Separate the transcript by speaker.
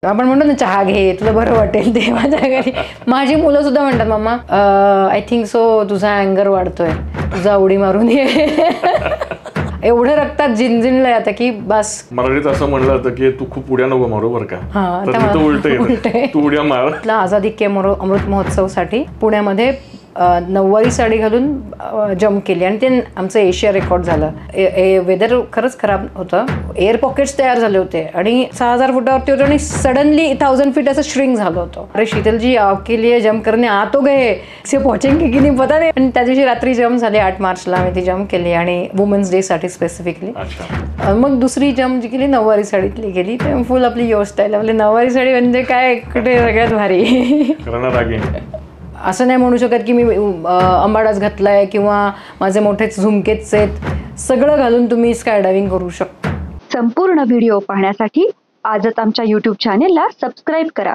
Speaker 1: आपण म्हणतो ना चहा घे तुला बरं वाटेल ते. माझ्या घरी माझी मुलं सुद्धा म्हणतात मम्मा आय थिंक सो तुझा अँगर वाढतोय, तुझा उडी मारून ये. एवढं रक्तात झिंझिनलंय आता की बस.
Speaker 2: मराठीत असं म्हणलं जातं की तू खूप उड्या नको मारू बरं का, तर उलट तू उड्या मार.
Speaker 1: आझादी के अमृत महोत्सवसाठी पुण्यामध्ये नऊवारी साडी घालून जम्प केली आणि ते आमचं एशिया रेकॉर्ड झालं. वेदर खरंच खराब होतं, एअर पॉकेट्स तयार झाले होते आणि 6000 फुटावरती होते आणि सडनली 1000 फीट असं श्रिंक झालं होतं. अरे शीतलजी आपके लिए जम्प करणे आ तो गए, से पहुंचेंगे की नाही पता नाही. आणि त्या दिवशी रात्री जम्प झाले 8 मार्चला आम्ही ती जम्प केली आणि वुमन्स डे साठी स्पेसिफिकली. मग दुसरी जम्प जी केली नऊवारी साडीतली गेली, ते फुल आपली हेअरस्टाईल. आपली नऊवारी साडी म्हणजे काय कुठे सगळ्यात भारी. असं नाही म्हणू शकत की मी अंबाडाच घातलाय किंवा माझे मोठेच झुमकेच आहेत. सगळं घालून तुम्ही स्काय डायव्हिंग करू शकता.
Speaker 3: संपूर्ण व्हिडिओ पाहण्यासाठी आजच आमच्या YouTube चॅनेलला सबस्क्राईब करा.